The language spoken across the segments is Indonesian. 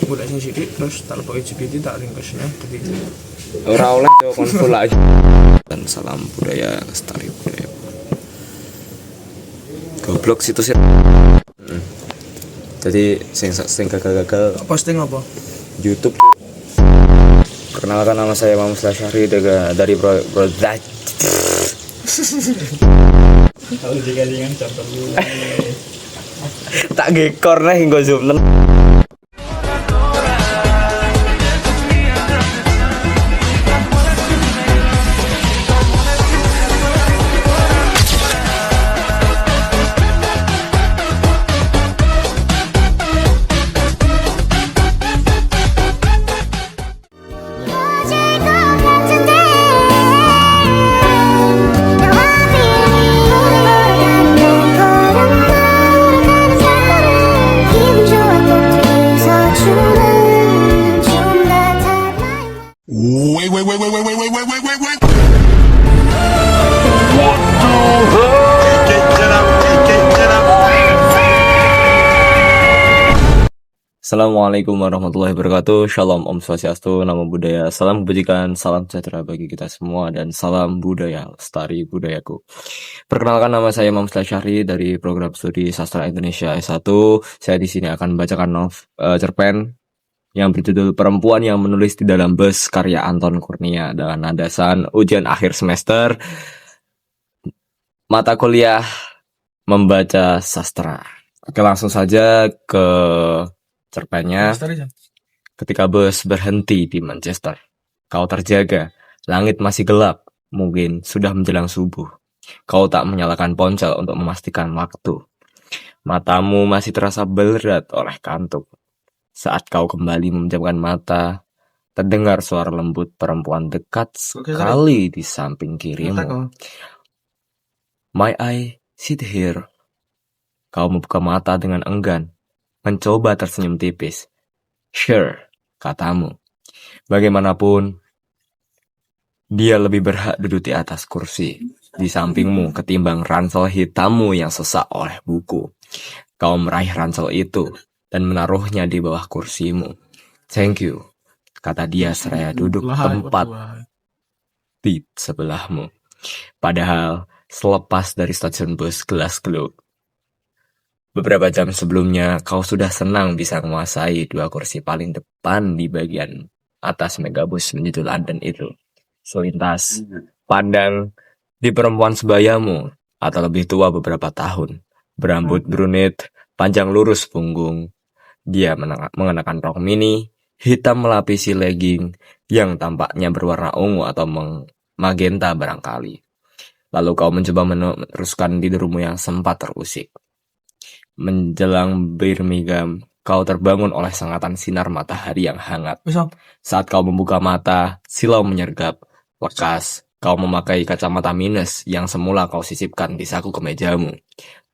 golek sing sithik terus tak lebok GPT tak ringkesnya begitu. Ora oleh yo kon full aja. Dan salam budaya lestari budaya. Goblok situsnya. Jadi sing gagal Posting apa? YouTube. Perkenalkan nama saya Mamus Lasyari dari Produk. Kalau dikasih jam terlalu. Tak gekor nih hingga zoom. Wait. Assalamualaikum warahmatullahi wabarakatuh. Shalom, Om Swastiastu, Namo Buddhaya, salam kebajikan, salam sejahtera bagi kita semua, dan salam budaya, lestari budayaku. Perkenalkan, nama saya Mamus Lasyari dari program studi Sastra Indonesia S1. Saya di sini akan membacakan cerpen yang berjudul Perempuan yang Menulis di Dalam Bus karya Anton Kurnia dengan landasan ujian akhir semester mata kuliah membaca sastra. Oke, langsung saja ke cerpennya. Ketika bus berhenti di Manchester, kau terjaga, langit masih gelap, mungkin sudah menjelang subuh. Kau tak menyalakan ponsel untuk memastikan waktu. Matamu masih terasa berat oleh kantuk. Saat kau kembali memejamkan mata, terdengar suara lembut perempuan dekat sekali di samping kirimu. May I sit here? Kau membuka mata dengan enggan, mencoba tersenyum tipis. Sure, katamu. Bagaimanapun, dia lebih berhak duduk di atas kursi di sampingmu ketimbang ransel hitammu yang sesak oleh buku. Kau meraih ransel itu dan menaruhnya di bawah kursimu. Thank you, kata dia seraya duduk tempat di sebelahmu. Padahal selepas dari stasiun bus Glasgow, beberapa jam sebelumnya, kau sudah senang bisa menguasai dua kursi paling depan di bagian atas megabus menuju London itu. Selintas pandang di perempuan sebayamu, atau lebih tua beberapa tahun, berambut brunette, panjang lurus punggung. Dia mengenakan rok mini, hitam melapisi legging yang tampaknya berwarna ungu atau magenta barangkali. Lalu kau mencoba meneruskan tidurmu yang sempat terusik. Menjelang Birmingham, kau terbangun oleh sengatan sinar matahari yang hangat. Saat kau membuka mata, silau menyergap. Lekas, kau memakai kacamata minus yang semula kau sisipkan di saku kemejamu.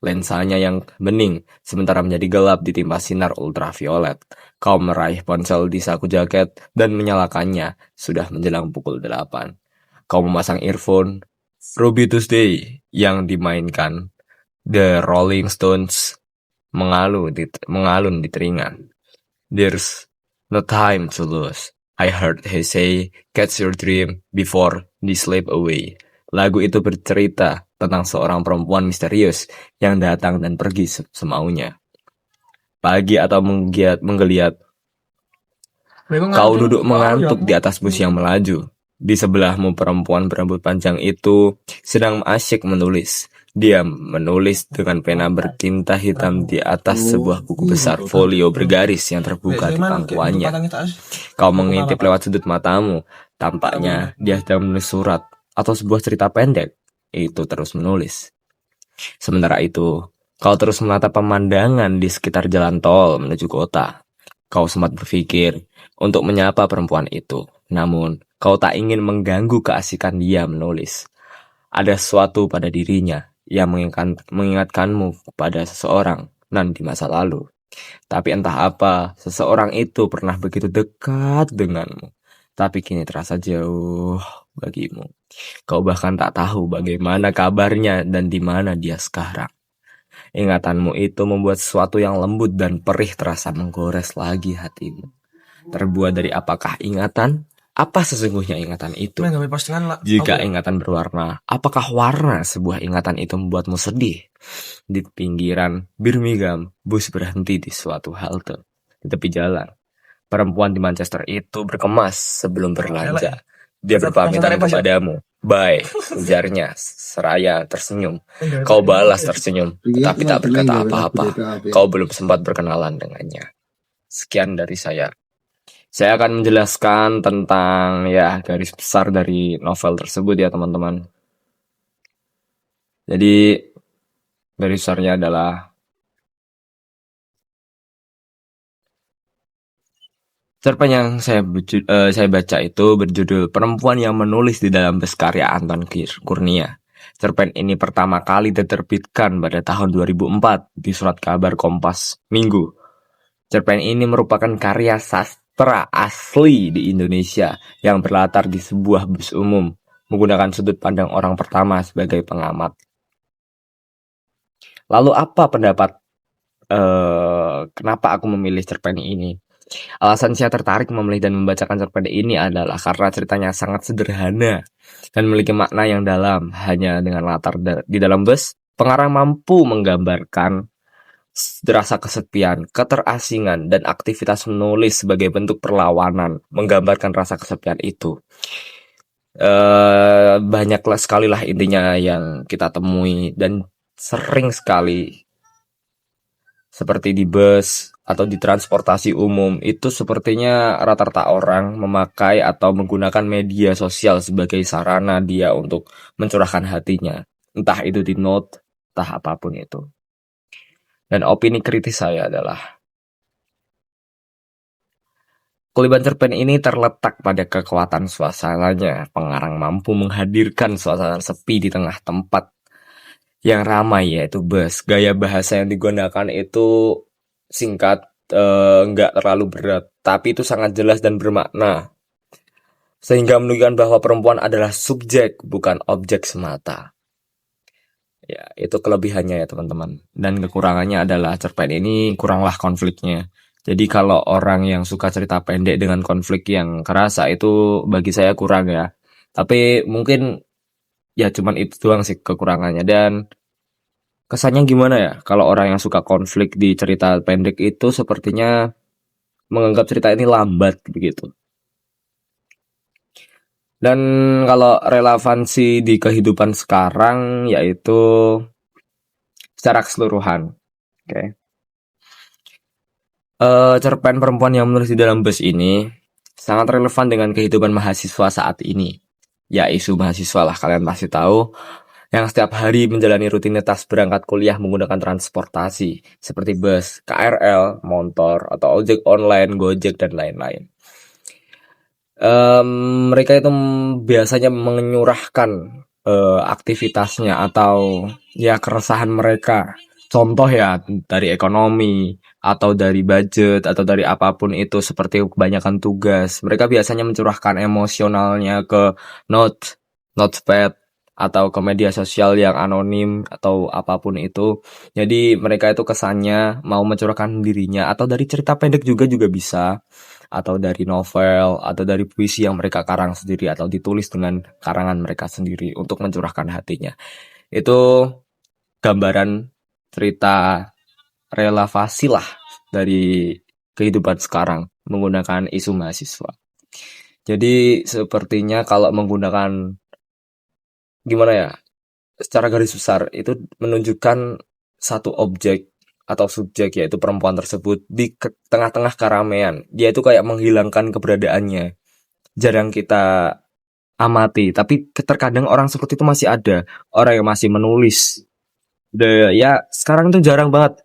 Lensanya yang bening, sementara menjadi gelap ditimpa sinar ultraviolet. Kau meraih ponsel di saku jaket dan menyalakannya, sudah menjelang pukul 8. Kau memasang earphone Ruby Tuesday yang dimainkan The Rolling Stones mengalun di telinga. There's no time to lose. I heard he say, catch your dream before they slip away. Lagu itu bercerita tentang seorang perempuan misterius yang datang dan pergi semaunya. Pagi atau menggeliat, kau duduk mengantuk di atas bus yang melaju. Di sebelahmu perempuan berambut panjang itu sedang asyik menulis. Dia menulis dengan pena bertinta hitam di atas sebuah buku besar folio bergaris yang terbuka di pangkuannya. Kau mengintip lewat sudut matamu. Tampaknya dia sedang menulis surat atau sebuah cerita pendek. Itu terus menulis. Sementara itu, kau terus menatap pemandangan di sekitar jalan tol menuju kota. Kau sempat berpikir untuk menyapa perempuan itu. Namun, kau tak ingin mengganggu keasikan dia menulis. Ada sesuatu pada dirinya yang mengingatkanmu kepada seseorang di masa lalu. Tapi entah apa, seseorang itu pernah begitu dekat denganmu. Tapi kini terasa jauh bagimu. Kau bahkan tak tahu bagaimana kabarnya dan di mana dia sekarang. Ingatanmu itu membuat sesuatu yang lembut dan perih terasa menggores lagi hatimu. Terbuat dari apakah ingatan? Apa sesungguhnya ingatan itu? Jika ingatan berwarna, apakah warna sebuah ingatan itu membuatmu sedih? Di pinggiran Birmingham, bus berhenti di suatu halte di tepi jalan. Perempuan di Manchester itu berkemas sebelum berlanja. Dia berpamitan kepadamu. Bye, ujarnya seraya tersenyum. Kau balas tersenyum, tetapi tak berkata apa-apa. Kau belum sempat berkenalan dengannya. Sekian dari saya. Saya akan menjelaskan tentang ya garis besar dari novel tersebut ya teman-teman. Jadi garis besarnya adalah cerpen yang saya baca itu berjudul Perempuan yang Menulis di Dalam Bus karya Anton Kurnia. Cerpen ini pertama kali diterbitkan pada tahun 2004 di Surat Kabar Kompas Minggu. Cerpen ini merupakan karya sastra asli di Indonesia yang berlatar di sebuah bus umum, menggunakan sudut pandang orang pertama sebagai pengamat. Lalu apa pendapat kenapa aku memilih cerpen ini? Alasan saya tertarik memilih dan membacakan cerpen ini adalah karena ceritanya sangat sederhana dan memiliki makna yang dalam. Hanya dengan latar di dalam bus, pengarang mampu menggambarkan rasa kesepian, keterasingan, dan aktivitas menulis sebagai bentuk perlawanan, menggambarkan rasa kesepian itu. Banyaklah sekali lah intinya yang kita temui dan sering sekali seperti di bus atau di transportasi umum itu sepertinya rata-rata orang memakai atau menggunakan media sosial sebagai sarana dia untuk mencurahkan hatinya, entah itu di note, entah apapun itu. Dan opini kritis saya adalah keliban cerpen ini terletak pada kekuatan suasananya. Pengarang mampu menghadirkan suasana sepi di tengah tempat yang ramai, yaitu bus. Gaya bahasa yang digunakan itu singkat, nggak terlalu berat, tapi itu sangat jelas dan bermakna. Sehingga menunjukkan bahwa perempuan adalah subjek, bukan objek semata. Ya, itu kelebihannya ya teman-teman. Dan kekurangannya adalah cerpen ini kuranglah konfliknya. Jadi kalau orang yang suka cerita pendek dengan konflik yang kerasa itu bagi saya kurang ya. Tapi mungkin ya cuman itu doang sih kekurangannya. Dan kesannya gimana ya? Kalau orang yang suka konflik di cerita pendek itu sepertinya menganggap cerita ini lambat begitu. Dan kalau relevansi di kehidupan sekarang yaitu secara keseluruhan. Oke. Cerpen perempuan yang menulis di dalam bus ini sangat relevan dengan kehidupan mahasiswa saat ini. Ya isu mahasiswa lah, kalian pasti tahu. Yang setiap hari menjalani rutinitas berangkat kuliah menggunakan transportasi seperti bus, KRL, motor, atau ojek online, Gojek, dan lain-lain. Mereka itu biasanya menyurahkan aktivitasnya atau ya keresahan mereka. Contoh ya dari ekonomi atau dari budget atau dari apapun itu seperti kebanyakan tugas. Mereka biasanya mencurahkan emosionalnya ke notepad atau ke media sosial yang anonim atau apapun itu. Jadi mereka itu kesannya mau mencurahkan dirinya atau dari cerita pendek juga bisa, atau dari novel atau dari puisi yang mereka karang sendiri atau ditulis dengan karangan mereka sendiri untuk mencurahkan hatinya. Itu gambaran cerita relevasi lah dari kehidupan sekarang menggunakan isu mahasiswa. Jadi sepertinya kalau menggunakan gimana ya, secara garis besar itu menunjukkan satu objek atau subjek yaitu perempuan tersebut di tengah-tengah keramaian. Dia itu kayak menghilangkan keberadaannya. Jarang kita amati, tapi terkadang orang seperti itu masih ada. Orang yang masih menulis. Ya sekarang itu jarang banget,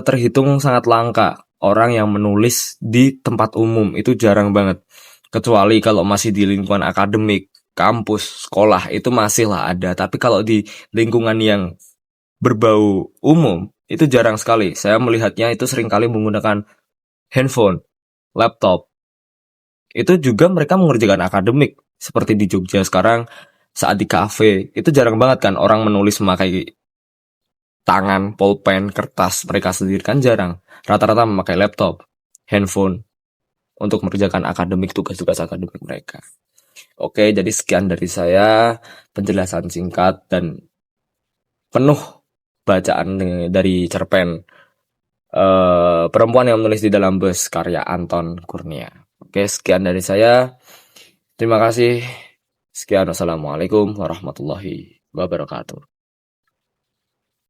terhitung sangat langka. Orang yang menulis di tempat umum itu jarang banget. Kecuali kalau masih di lingkungan akademik, kampus, sekolah itu masih lah ada. Tapi kalau di lingkungan yang berbau umum itu jarang sekali. Saya melihatnya itu seringkali menggunakan handphone, laptop. Itu juga mereka mengerjakan akademik. Seperti di Jogja sekarang saat di kafe itu jarang banget kan orang menulis memakai tangan, pulpen, kertas mereka sendiri kan jarang. Rata-rata memakai laptop, handphone. untuk mengerjakan tugas-tugas akademik mereka. Oke, jadi sekian dari saya, penjelasan singkat dan penuh bacaan dari cerpen Perempuan yang menulis di dalam bus karya Anton Kurnia. Oke, sekian dari saya. Terima kasih. Sekian, wassalamualaikum warahmatullahi wabarakatuh.